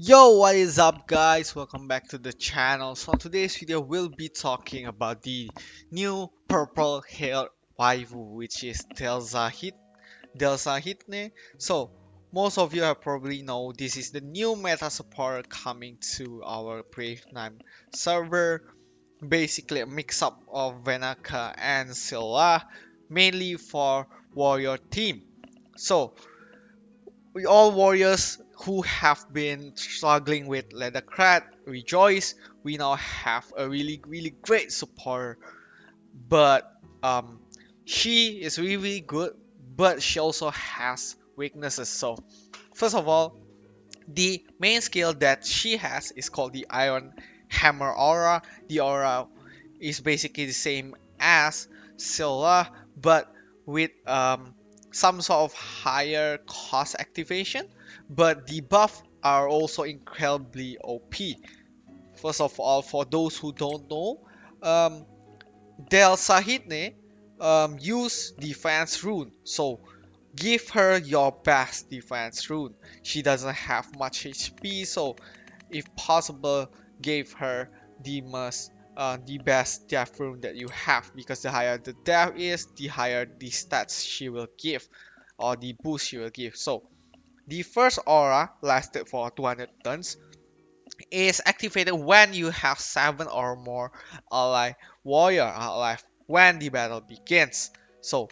Yo, what is up guys? Welcome back to the channel. So today's video we'll be talking about the new purple hair waifu, which is Delsahidne. So most of you have probably know this is the new meta support coming to our Brave Nine server. Basically a mix up of Venaka and Scylla, mainly for warrior team. So we all warriors who have been struggling with Leathercrat rejoice. We now have a really great support, but um, she is really good, but she also has weaknesses. So first of all, the main skill that she has is called the Iron Hammer Aura. The aura is basically the same as Scylla, but with some sort of higher cost activation. But the buff are also incredibly OP. First of all, for those who don't know, um, Delsahidne use defense rune. So give her your best defense rune. She doesn't have much HP, so if possible, give her the best death rune that you have, because the higher the death is, the higher the stats she will give, or the boost she will give. So the first aura lasted for 200 turns, is activated when you have 7 or more ally warrior alive when the battle begins. So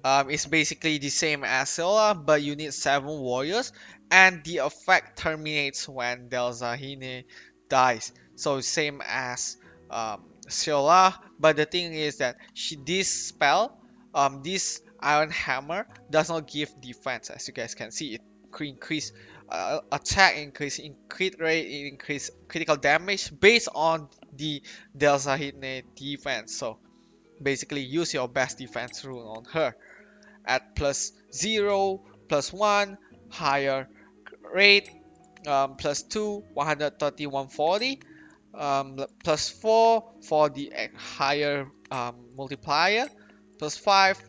it's basically the same as Scylla, but you need 7 warriors, and the effect terminates when Delsahidne dies. So same as Scylla, but the thing is that this spell, this Iron Hammer, does not give defense. As you guys can see, it increase attack, increase in crit rate, it increase critical damage based on the Delsahidne defense. So basically, use your best defense rune on her at plus 0, plus 1, higher rate, plus 2, 130, 140, plus 4 for the higher multiplier, plus 5,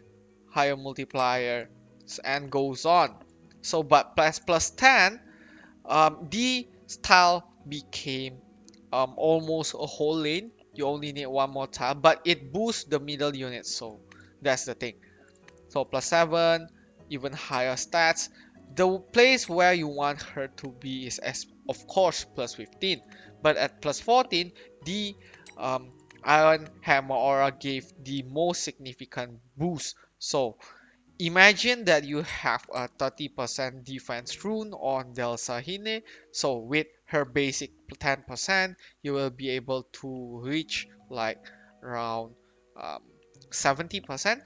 higher multiplier, and goes on. So, but plus 10, the style became almost a whole lane. You only need one more tile, but it boosts the middle unit, so that's the thing. So plus 7, even higher stats. The place where you want her to be is, as of course, plus 15. But at plus 14, the Iron Hammer Aura gave the most significant boost. So imagine that you have a 30% defense rune on Delsahidne. So with her basic 10%, you will be able to reach like around um, 70%.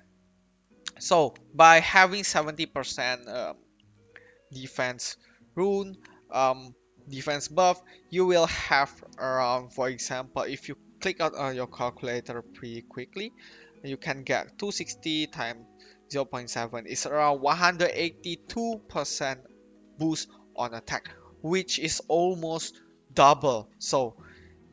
So by having 70% defense rune, um, defense buff, you will have around, for example, if you click out on your calculator pretty quickly, you can get 260 times 0.7 is around 182% boost on attack, which is almost double. So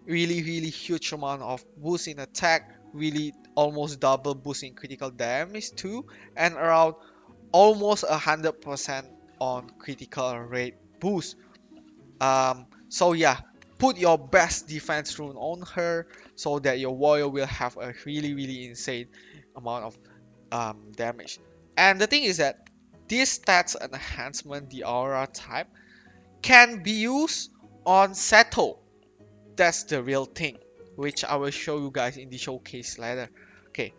really huge amount of boost in attack, really almost double boost in critical damage too, and around almost 100% on critical rate boost. So yeah, put your best defense rune on her so that your warrior will have a really insane amount of damage. And the thing is that this stats enhancement, the aura type, can be used on Seto. That's the real thing, which I will show you guys in the showcase later. Okay,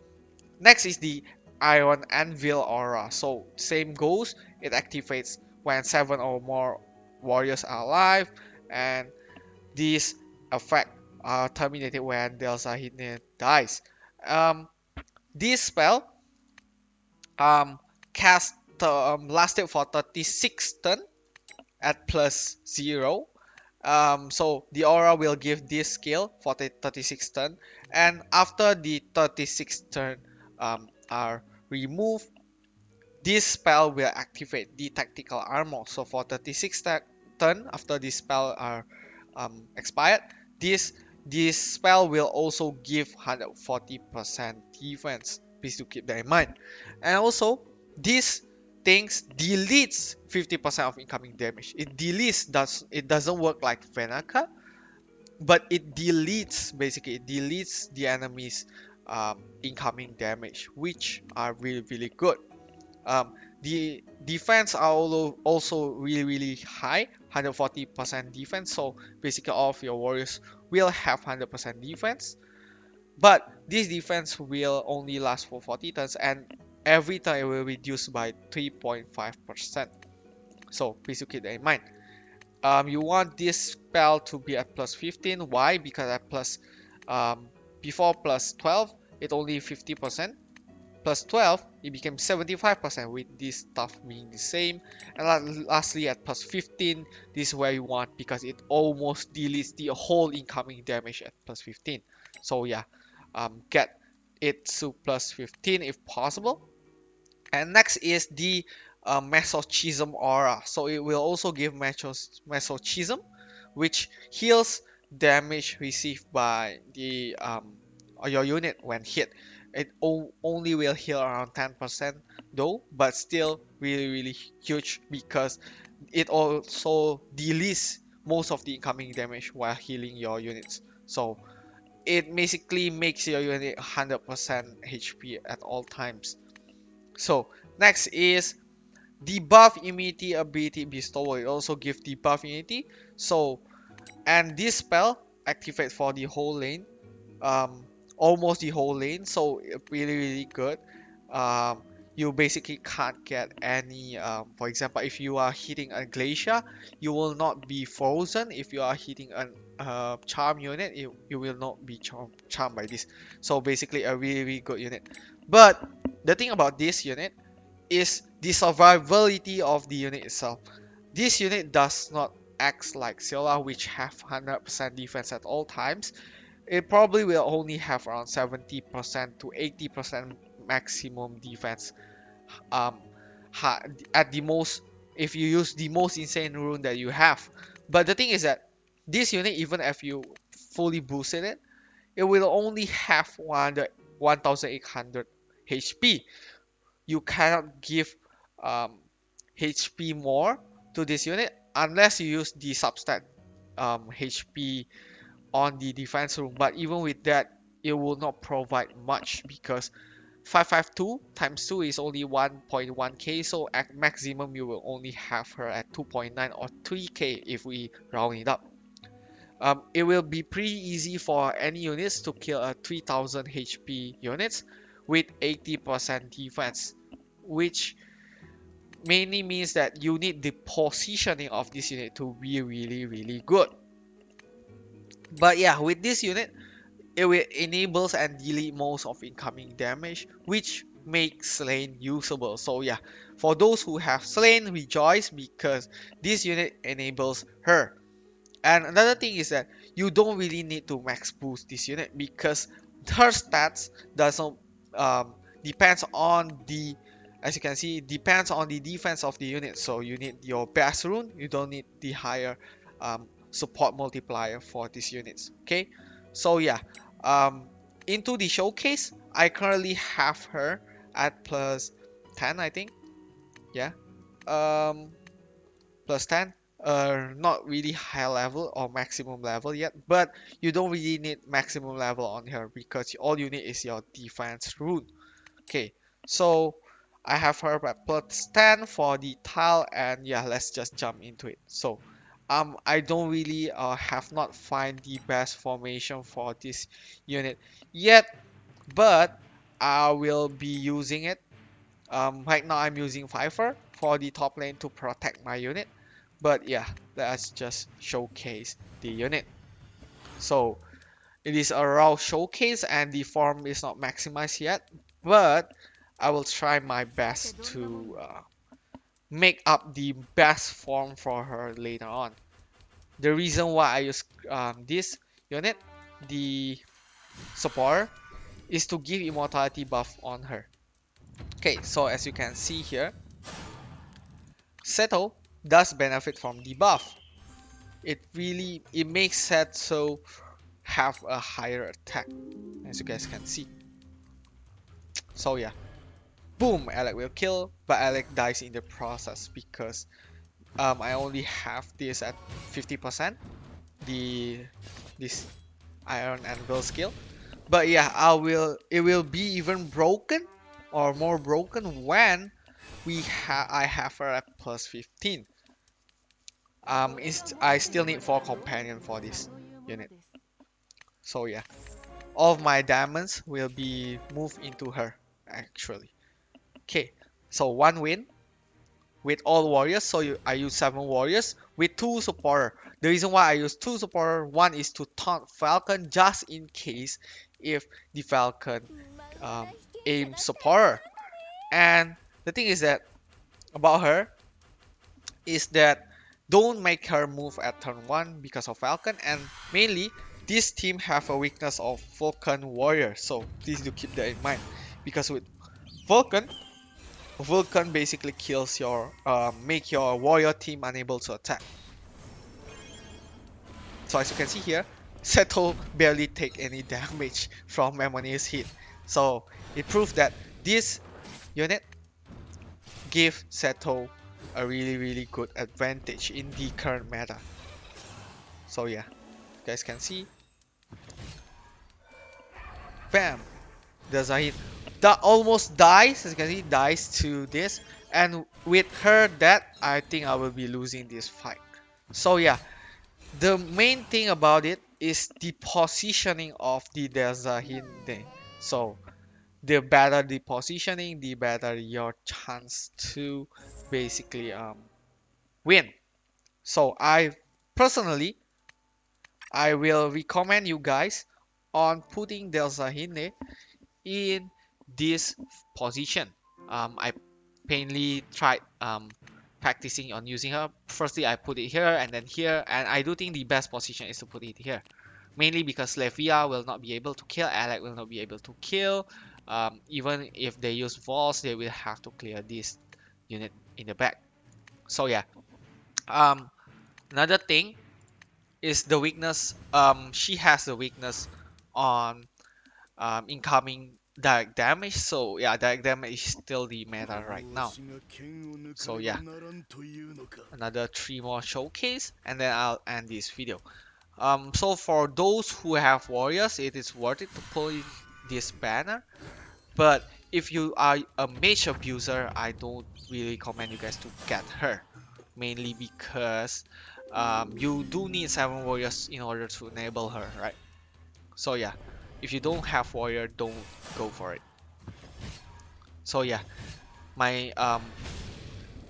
next is the Iron Anvil Aura. So same goes, it activates when 7 or more warriors are alive, and these effect are terminated when Delsahidne dies. Um, this spell um, cast lasted for 36 turn at plus 0. So the aura will give this skill for the 36 turn, and after the 36 turn are removed, this spell will activate the tactical armor. So for 36 turn after this spell are expired, this this spell will also give 140% defense. Please do keep that in mind. And also, this things deletes 50% of incoming damage. It doesn't work like Venaka, but it deletes, basically it deletes the enemy's incoming damage, which are really good. The defense are also really high, 140% defense. So basically all of your warriors will have 100% defense, but this defense will only last for 40 turns, and every turn it will reduce by 3.5%. So please keep that in mind. You want this spell to be at plus 15. Why? Because at um, before plus 12, it only 50%. Plus 12, it became 75% with this stuff being the same. And lastly, at plus 15, this is where you want because it almost deletes the whole incoming damage at plus 15. So yeah, get it to plus 15 if possible. And next is the Mesochism Aura. So it will also give Mesochism, which heals damage received by the your unit when hit. It only will heal around 10% though, but still really huge because it also deletes most of the incoming damage while healing your units. So it basically makes your unit 100% HP at all times. So next is debuff immunity ability bestowal. It also gives debuff immunity. So and this spell activates for the whole lane, almost the whole lane. So really good. Um, you basically can't get any. For example, if you are hitting a glacier, you will not be frozen. If you are hitting an charm unit, you will not be charmed by this. So basically, a really good unit. But the thing about this unit is the survivability of the unit itself. This unit does not act like Scylla, which have 100% defense at all times. It probably will only have around 70% to 80% maximum defense. Um, at the most, if you use the most insane rune that you have. But the thing is that this unit, even if you fully boosted it, it will only have 1,800 HP. You cannot give um, HP more to this unit unless you use the substat HP on the defense room. But even with that, it will not provide much because 552 times 2 is only 1.1k, so at maximum you will only have her at 2.9 or 3k if we round it up. It will be pretty easy for any units to kill a 3000 HP units with 80% defense, which mainly means that you need the positioning of this unit to be really good. But yeah, with this unit, it will enables and delete most of incoming damage, which makes Slain usable. So yeah, for those who have Slain, rejoice because this unit enables her. And another thing is that you don't really need to max boost this unit because her stats doesn't depends on the, as you can see, it depends on the defense of the unit. So you need your best rune, you don't need the higher support multiplier for these units. Okay, so yeah, um, into the showcase, I currently have her at plus 10, I think. Yeah, um, plus 10. Not really high level or maximum level yet, but you don't really need maximum level on her because all you need is your defense rune. Okay, so I have her at plus 10 for the tile, and yeah, let's just jump into it. So I don't really have not find the best formation for this unit yet, but I will be using it. Right now I'm using Pfeiffer for the top lane to protect my unit. But yeah, let's just showcase the unit. So it is a raw showcase and the form is not maximized yet, but I will try my best to make up the best form for her later on. The reason why I use this unit, the support, is to give immortality buff on her. Okay, so as you can see here, Seto does benefit from the buff. It makes Seto have a higher attack, as you guys can see. So yeah, boom, Alec will kill, but Alec dies in the process because I only have this at 50%, the this Iron Anvil skill. But yeah, it will be even broken or more broken when I have her at plus 15. I still need 4 companion for this unit. So yeah, all of my diamonds will be moved into her actually. Okay, so 1 win with all warriors. So I use 7 warriors with 2 supporter. The reason why I use 2 supporter, one is to taunt Falcon just in case if the Falcon aim supporter. And the thing is that about her is that don't make her move at turn 1 because of Falcon, and mainly this team have a weakness of Vulcan Warrior, so please do keep that in mind because with Vulcan, Vulcan basically kills your make your warrior team unable to attack. So as you can see here, Seto barely take any damage from Memoni's hit, so it proves that this unit give Seto a really good advantage in the current meta. So yeah, you guys can see, bam, Delsahidne that almost dies, as you can see, dies to this, and with her death, I think I will be losing this fight. So yeah, the main thing about it is the positioning of the Delsahidne. So the better the positioning, the better your chance to basically win. So personally, I will recommend you guys on putting Delsahidne in this position. I painfully tried practicing on using her. Firstly, I put it here and then here, and I do think the best position is to put it here. Mainly because Levia will not be able to kill, Alec will not be able to kill. Even if they use Walls, they will have to clear this unit in the back. So yeah. Another thing is the weakness. She has the weakness on incoming direct damage. So yeah, direct damage is still the meta right now. So yeah, another 3 more showcase and then I'll end this video. So for those who have warriors, it is worth it to pull in this banner. But if you are a mage abuser, I don't really recommend you guys to get her. Mainly because you do need 7 warriors in order to enable her, right? So yeah, if you don't have warrior, don't go for it. So yeah, my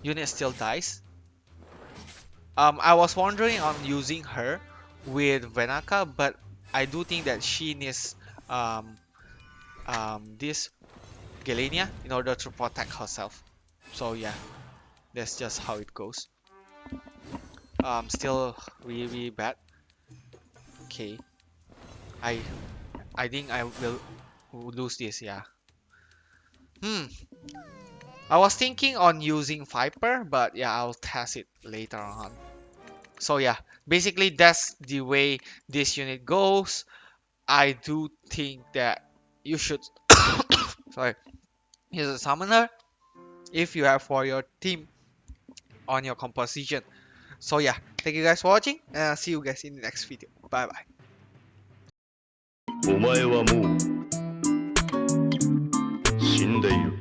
unit still dies. I was wondering on using her with Venaka, but I do think that she needs um, this Galenia in order to protect herself. So yeah, that's just how it goes. Still really bad. Okay, I I think I will lose this. Yeah. Hmm. I was thinking on using Viper, but yeah, I'll test it later on. So yeah, basically that's the way this unit goes. I do think that you should sorry, use a summoner if you have for your team on your composition. So yeah, thank you guys for watching and I'll see you guys in the next video. Bye bye. お前はもう死んでいる。